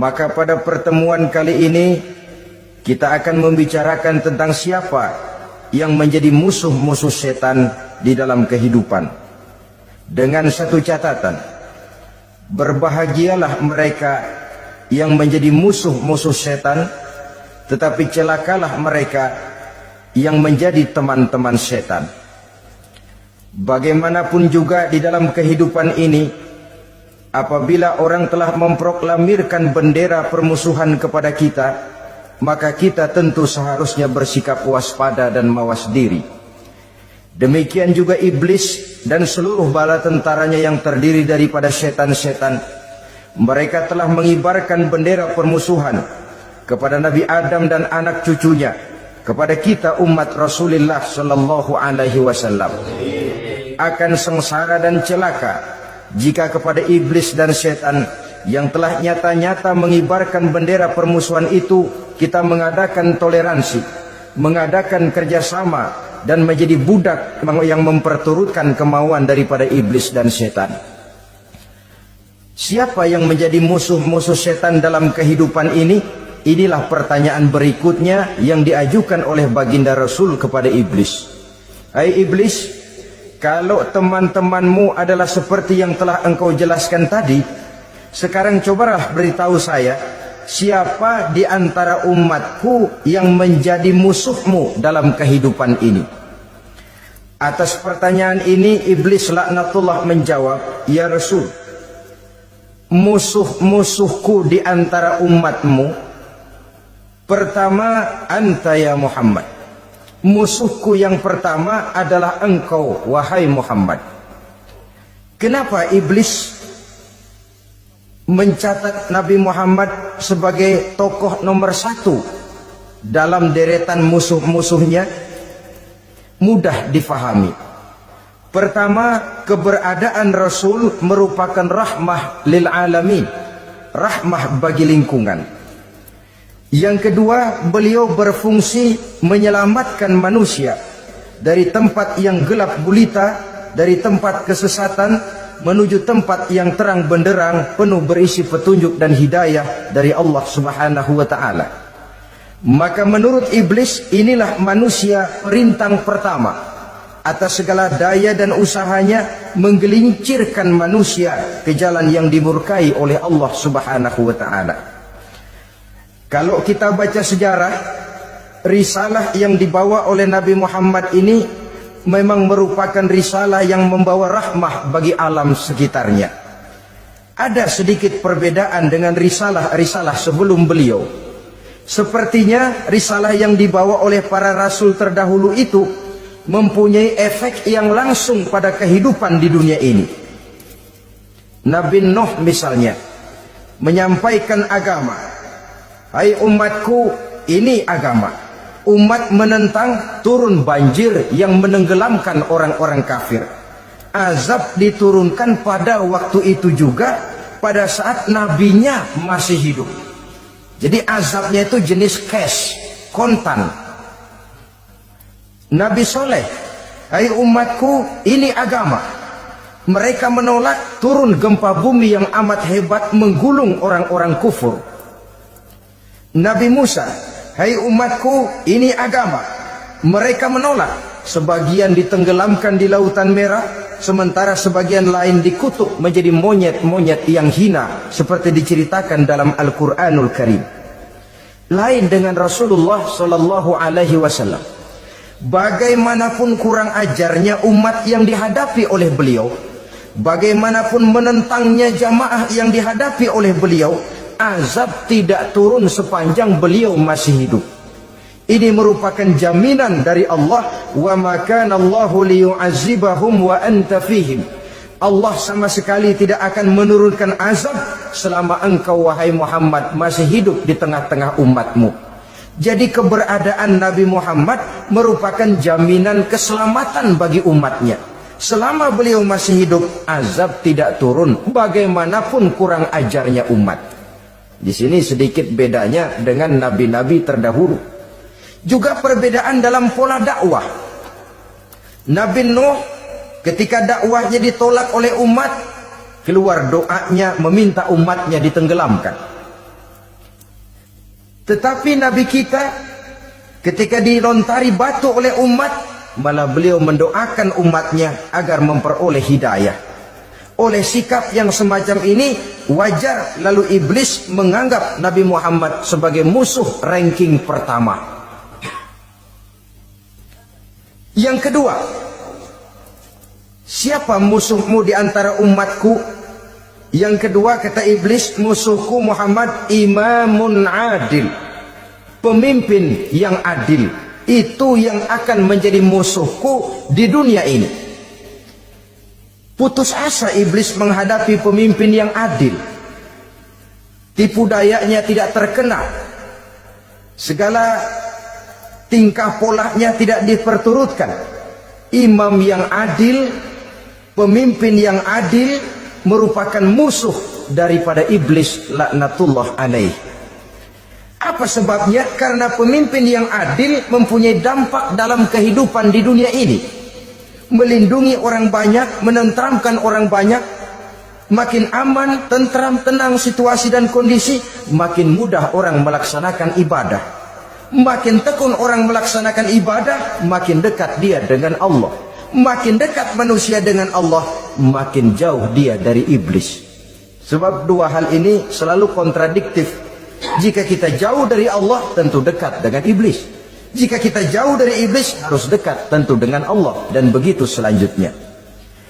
Maka pada pertemuan kali ini kita akan membicarakan tentang siapa yang menjadi musuh-musuh setan di dalam kehidupan. Dengan satu catatan, berbahagialah mereka yang menjadi musuh-musuh setan, tetapi celakalah mereka yang menjadi teman-teman setan. Bagaimanapun juga di dalam kehidupan ini, apabila orang telah memproklamirkan bendera permusuhan kepada kita, maka kita tentu seharusnya bersikap waspada dan mawas diri. Demikian juga iblis dan seluruh bala tentaranya yang terdiri daripada setan-setan. Mereka telah mengibarkan bendera permusuhan kepada Nabi Adam dan anak cucunya, kepada kita umat Rasulullah sallallahu alaihi wasallam. Akan sengsara dan celaka jika kepada iblis dan setan yang telah nyata-nyata mengibarkan bendera permusuhan itu kita mengadakan toleransi, mengadakan kerjasama, dan menjadi budak yang memperturutkan kemauan daripada iblis dan setan. Siapa yang menjadi musuh-musuh setan dalam kehidupan ini? Inilah pertanyaan berikutnya yang diajukan oleh baginda Rasul kepada iblis. Hai iblis, kalau teman-temanmu adalah seperti yang telah engkau jelaskan tadi, sekarang cobalah beritahu saya, siapa di antara umatku yang menjadi musuhmu dalam kehidupan ini? Atas pertanyaan ini iblis laknatullah menjawab, ya Rasul, musuh-musuhku di antara umatmu, pertama anta ya Muhammad. Musuhku yang pertama adalah engkau, wahai Muhammad. Kenapa iblis mencatat Nabi Muhammad sebagai tokoh nomor satu dalam deretan musuh-musuhnya? Mudah difahami. Pertama, keberadaan Rasul merupakan rahmah lil alamin, rahmah bagi lingkungan. Yang kedua, beliau berfungsi menyelamatkan manusia dari tempat yang gelap gulita, dari tempat kesesatan menuju tempat yang terang benderang penuh berisi petunjuk dan hidayah dari Allah Subhanahu wa taala. Maka menurut iblis, inilah manusia perintang pertama atas segala daya dan usahanya menggelincirkan manusia ke jalan yang dimurkai oleh Allah Subhanahu wa taala. Kalau kita baca sejarah, risalah yang dibawa oleh Nabi Muhammad ini memang merupakan risalah yang membawa rahmah bagi alam sekitarnya. Ada sedikit perbedaan dengan risalah-risalah sebelum beliau. Sepertinya risalah yang dibawa oleh para rasul terdahulu itu mempunyai efek yang langsung pada kehidupan di dunia ini. Nabi Nuh misalnya menyampaikan agama. Hai umatku, ini agama. Umat menentang, turun banjir yang menenggelamkan orang-orang kafir. Azab diturunkan pada waktu itu juga, pada saat nabinya masih hidup. Jadi azabnya itu jenis cash, kontan. Nabi Soleh, hai umatku, ini agama. Mereka menolak, turun gempa bumi yang amat hebat menggulung orang-orang kufur. Nabi Musa, hai umatku, ini agama. Mereka menolak, sebagian ditenggelamkan di Lautan Merah, sementara sebagian lain dikutuk menjadi monyet-monyet yang hina, seperti diceritakan dalam Al-Quranul Karim. Lain dengan Rasulullah Sallallahu Alaihi Wasallam. Bagaimanapun kurang ajarnya umat yang dihadapi oleh beliau, bagaimanapun menentangnya jamaah yang dihadapi oleh beliau, azab tidak turun sepanjang beliau masih hidup. Ini merupakan jaminan dari Allah, wa ma kana Allahu liyu'adzibahum wa anta fihim. Allah sama sekali tidak akan menurunkan azab selama engkau wahai Muhammad masih hidup di tengah-tengah umatmu. Jadi keberadaan Nabi Muhammad merupakan jaminan keselamatan bagi umatnya. Selama beliau masih hidup, azab tidak turun bagaimanapun kurang ajarnya umat. Di sini sedikit bedanya dengan nabi-nabi terdahulu. Juga perbedaan dalam pola dakwah. Nabi Nuh ketika dakwahnya ditolak oleh umat, keluar doanya meminta umatnya ditenggelamkan. Tetapi Nabi kita ketika dilontari batu oleh umat, malah beliau mendoakan umatnya agar memperoleh hidayah. Oleh sikap yang semacam ini, wajar lalu iblis menganggap Nabi Muhammad sebagai musuh ranking pertama. Yang kedua, siapa musuhmu di antara umatku? Yang kedua kata iblis, musuhku Muhammad imamun adil, pemimpin yang adil. Itu yang akan menjadi musuhku di dunia ini. Putus asa iblis menghadapi pemimpin yang adil. Tipu dayanya tidak terkena, segala tingkah polanya tidak diperturutkan. Imam yang adil, pemimpin yang adil merupakan musuh daripada iblis laknatullah alaih. Apa sebabnya? Karena pemimpin yang adil mempunyai dampak dalam kehidupan di dunia ini, melindungi orang banyak, menenteramkan orang banyak. Makin aman, tentram, tenang situasi dan kondisi, makin mudah orang melaksanakan ibadah. Makin tekun orang melaksanakan ibadah, makin dekat dia dengan Allah. Makin dekat manusia dengan Allah, makin jauh dia dari iblis. Sebab dua hal ini selalu kontradiktif. Jika kita jauh dari Allah, tentu dekat dengan iblis. Jika kita jauh dari iblis, harus dekat tentu dengan Allah. Dan begitu selanjutnya.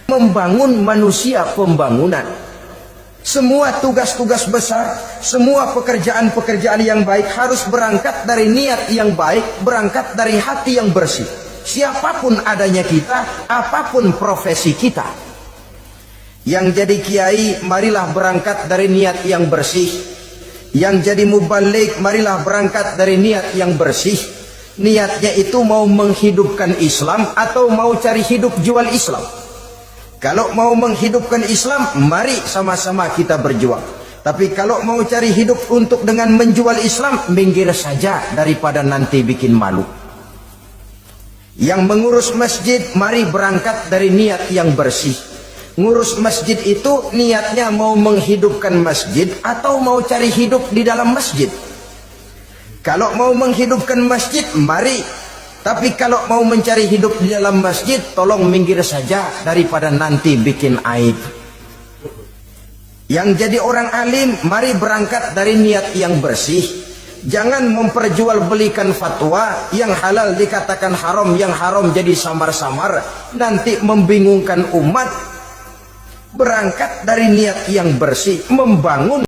Membangun manusia pembangunan. Semua tugas-tugas besar, semua pekerjaan-pekerjaan yang baik harus berangkat dari niat yang baik, berangkat dari hati yang bersih. Siapapun adanya kita, apapun profesi kita. Yang jadi kiai, marilah berangkat dari niat yang bersih. Yang jadi mubalik, marilah berangkat dari niat yang bersih. Niatnya itu mau menghidupkan Islam atau mau cari hidup jual Islam. Kalau mau menghidupkan Islam, mari sama-sama kita berjuang. Tapi kalau mau cari hidup untuk dengan menjual Islam, minggir saja daripada nanti bikin malu. Yang mengurus masjid, mari berangkat dari niat yang bersih. Ngurus masjid itu niatnya mau menghidupkan masjid atau mau cari hidup di dalam masjid. Kalau mau menghidupkan masjid, mari. Tapi kalau mau mencari hidup di dalam masjid, tolong minggir saja daripada nanti bikin aib. Yang jadi orang alim, mari berangkat dari niat yang bersih. Jangan memperjualbelikan fatwa, yang halal dikatakan haram, yang haram jadi samar-samar, nanti membingungkan umat. Berangkat dari niat yang bersih, membangun